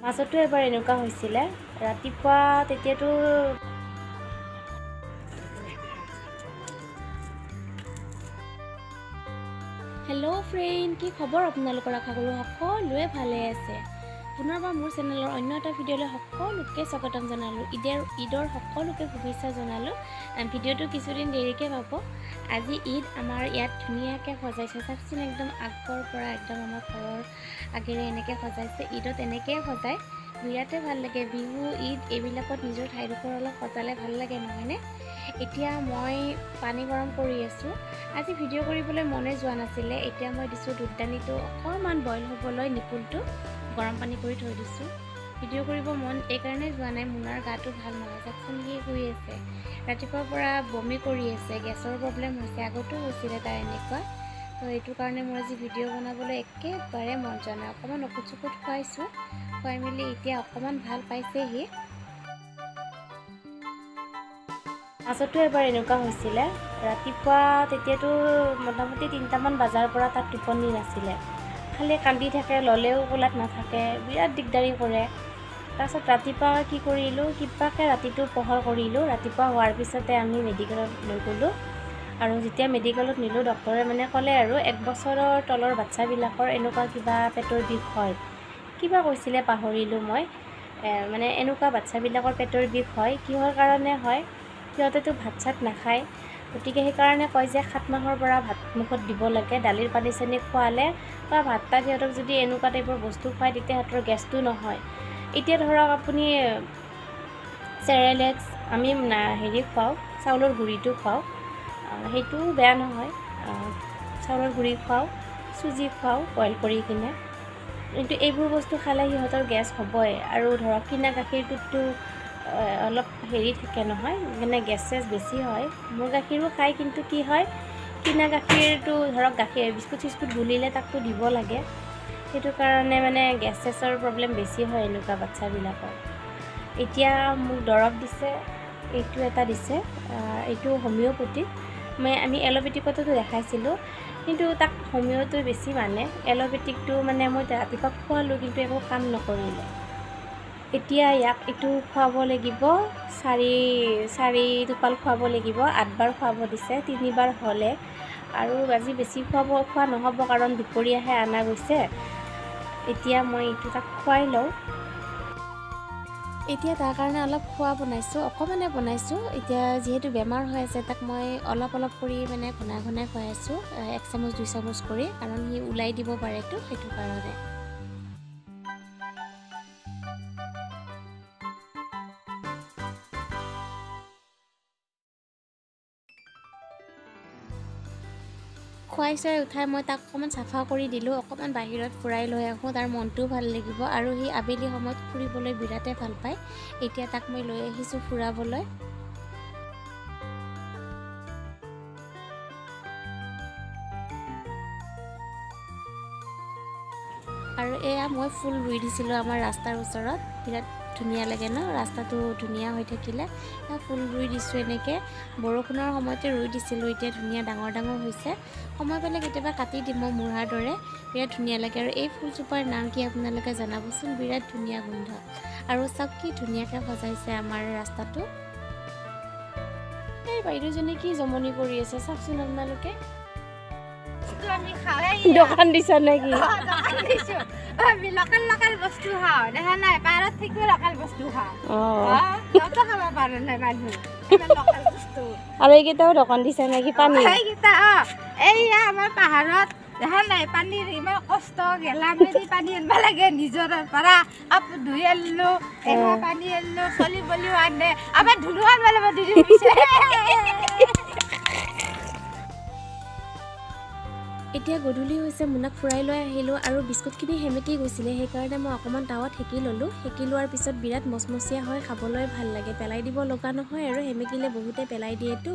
মাজতো এবাৰ এনেকুৱা হৈছিলে ৰাতিপুৱা তেতিয়াতো হেল্ল' ফ্ৰেণ্ড, কি খবৰ আপোনালোকৰ? আশা কৰোঁ সকলোৱে ভালে আছে। পুনৰবাৰ মোৰ চেনেলৰ অন্য এটা ভিডিঅ'লৈ সকলোকে স্বাগতম জনালোঁ। ঈদৰ সকলোকে শুভেচ্ছা জনালোঁ। ভিডিঅ'টো কিছুদিন দেৰিকৈ পাব। আজি ঈদ আমাৰ ইয়াত ধুনীয়াকৈ সজাইছে, চাওকচোন একদম আগৰ পৰা একদম আমাৰ ঘৰৰ আগেৰে এনেকৈ সজাইছে। ঈদত এনেকৈয়ে সজায়, বিৰাটে ভাল লাগে। বিহু ঈদ এইবিলাকত নিজৰ ঠাইডোখৰ অলপ সজালে ভাল লাগে, নহয়নে? এতিয়া মই পানী গৰম কৰি আছোঁ। আজি ভিডিঅ' কৰিবলৈ মনে যোৱা নাছিলে। এতিয়া মই দিছোঁ দুধদানিটো অকণমান বইল হ'বলৈ, নিপুলটো গৰম পানী কৰি থৈ দিছোঁ। ভিডিঅ' কৰিব মন এইকাৰণে যোৱা নাই, মুনাৰ গাটো ভাল নহয়। চাওকচোন সি শুই আছে, ৰাতিপুৱাৰ পৰা বমি কৰি আছে, গেছৰ প্ৰব্লেম হৈছে, আগতো হৈছিলে তাৰ এনেকুৱা। তো এইটো কাৰণে মোৰ আজি ভিডিঅ' বনাবলৈ একেবাৰে মন যোৱা নাই। অকণমান ঔষধ চৌষধ খুৱাইছোঁ, খুৱাই মেলি এতিয়া অকণমান ভাল পাইছেহি। মাজতো এবাৰ এনেকুৱা হৈছিলে ৰাতিপুৱা তেতিয়াতো মোটামুটি 3টামান বজাৰ পৰা তাত টোপনি নাছিলে, খালি কান্দি থাকে, ল'লেও কোলাত নাথাকে, বিৰাট দিগদাৰী কৰে। তাৰপিছত ৰাতিপুৱা কি কৰিলোঁ, কিবাকৈ ৰাতিটো পোহৰ কৰিলোঁ। ৰাতিপুৱা হোৱাৰ পিছতে আমি মেডিকেলত লৈ গ'লোঁ, আৰু যেতিয়া মেডিকেলত নিলোঁ ডক্টৰে মানে ক'লে আৰু 1 বছৰৰ তলৰ বাচ্ছাবিলাকৰ এনেকুৱা কিবা পেটৰ বিষ হয়, কিবা কৈছিলে পাহৰিলোঁ মই। মানে এনেকুৱা বাচ্ছাবিলাকৰ পেটৰ বিষ হয়, কিহৰ কাৰণে হয়, সিহঁতেতো ভাত চাত নাখায়, গতিকে সেইকাৰণে কয় যে 7 মাহৰ পৰা ভাত মুখত দিব লাগে। দালিৰ পানী চানী খোৱালে বা ভাত তাত সিহঁতক যদি এনেকুৱা টাইপৰ বস্তু খুৱায় তেতিয়া সিহঁতৰ গেছটো নহয়। এতিয়া ধৰক আপুনি চেৰেলেক্স আমি হেৰি খুৱাওঁ, চাউলৰ গুড়িটো খুৱাওঁ, সেইটো বেয়া নহয়। চাউলৰ গুড়ি খুৱাওঁ, চুজি খুৱাওঁ বইল কৰি কিনে, কিন্তু এইবোৰ বস্তু খালে সিহঁতৰ গেছ হ'বই। আৰু ধৰক কিনা গাখীৰটোতো অলপ হেৰি থাকে নহয়, মানে গেছ চেছ বেছি হয়। মোৰ গাখীৰো খায়, কিন্তু কি হয়, কিনা গাখীৰটো ধৰক বিস্কুট চিস্কুট গুলিলে তাকতো দিব লাগে, সেইটো কাৰণে মানে গেছ চেছৰ প্ৰব্লেম বেছি হয় এনেকুৱা বাচ্ছাবিলাকৰ। এতিয়া মোক দৰৱ দিছে, এইটো এটা দিছে, এইটো হোমিঅ'পেথিক। আমি এল'পেথিকতো দেখাইছিলোঁ, কিন্তু তাক হোমিঅ'টো বেছি মানে। এল'পেথিকটো মানে মই ৰাতিপুৱা খোৱালোঁ, কিন্তু একো কাম নকৰিলে। এতিয়া ইয়াক এইটো খুৱাব লাগিব, 4 টোপাল খুৱাব লাগিব। 8 বাৰ খুৱাব দিছে, 3 বাৰ হ'লে। আৰু আজি বেছি খোৱা নহ'ব, কাৰণ দুপৰীয়াহে অনা গৈছে। এতিয়া মই এইটো তাক খুৱাই লওঁ। এতিয়া তাৰ কাৰণে অলপ খোৱা বনাইছোঁ, অকণমানে বনাইছোঁ। এতিয়া যিহেতু বেমাৰ হৈ আছে, তাক মই অলপ অলপ কৰি মানে ঘনাই ঘনাই খুৱাই আছোঁ, 1 চামুচ 2 চামুচ কৰি, কাৰণ সি ওলাই দিব পাৰেতো, সেইটো কাৰণে। খুৱাই চুৱাই উঠাই মই তাক অকণমান চাফা কৰি দিলোঁ, অকণমান বাহিৰত ফুৰাই লৈ আহোঁ, তাৰ মনটোও ভাল লাগিব। আৰু সি আবেলি সময়ত ফুৰিবলৈ বিৰাটেই ভাল পায়। এতিয়া তাক মই লৈ আহিছোঁ ফুৰাবলৈ। আৰু এয়া মই ফুল ৰুই দিছিলোঁ আমাৰ ৰাস্তাৰ ওচৰত, বিৰাট ধুনীয়া লাগে ন, ৰাস্তাটো ধুনীয়া হৈ থাকিলে। ফুল ৰুই দিছোঁ এনেকৈ, বৰষুণৰ সময়তে ৰুই দিছিলোঁ, এতিয়া ধুনীয়া ডাঙৰ ডাঙৰ হৈছে। সময় পালে কেতিয়াবা কাটি দিম মই মূঢ়াৰ দৰে, বিৰাট ধুনীয়া লাগে। আৰু এই ফুলজোপাৰ নাম কি আপোনালোকে জনাবচোন, বিৰাট ধুনীয়া গোন্ধ। আৰু চাওক কি ধুনীয়াকৈ সজাইছে আমাৰ ৰাস্তাটো। এই বাইদেউজনী কি জমনি কৰি আছে, চাওকচোন আপোনালোকে। দোকান দিছা নেকি? আমি লোকেল বস্তু খাওঁ, দেখা নাই? পাহাৰত থাকিও লোকেল বস্তু খাওঁ। খাব পাৰে নাই মানুহ লোকেল বস্তু। আৰু এইকেইটাও দোকান দিছা নেকি? পানী এইকেইটা এইয়া আমাৰ পাহাৰত দেখা নাই? পানীৰ ইমান কষ্ট, গেলা মেলি পানী আনিব লাগে নিজৰ পৰা। কাপোৰ ধুই আনিলোঁ, এনে পানী আনিলোঁ, চলি বলিও আনে, আমাৰ ধুলো আনিব লাগিব দুদিন পিছে। এতিয়া গধূলি হৈছে, মুনাক ফুৰাই লৈ আহিলোঁ, আৰু বিস্কুটখিনি সেমেকি গৈছিলে, সেইকাৰণে মই অকণমান টাৱাত সেকি ল'লোঁ। সেকি লোৱাৰ পিছত বিৰাট মচমচীয়া হয়, খাবলৈ ভাল লাগে, পেলাই দিব লগা নহয়। আৰু সেমেকিলে বহুতে পেলাই দিয়েতো।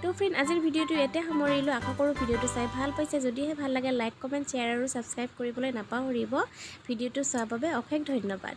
তো ফ্ৰেণ্ড, আজিৰ ভিডিঅ'টো ইয়াতে সামৰিলোঁ। আশা কৰোঁ ভিডিঅ'টো চাই ভাল পাইছে। যদিহে ভাল লাগে লাইক, কমেণ্ট, শ্বেয়াৰ আৰু ছাবস্ক্ৰাইব কৰিবলৈ নাপাহৰিব। ভিডিঅ'টো চোৱাৰ বাবে অশেষ ধন্যবাদ।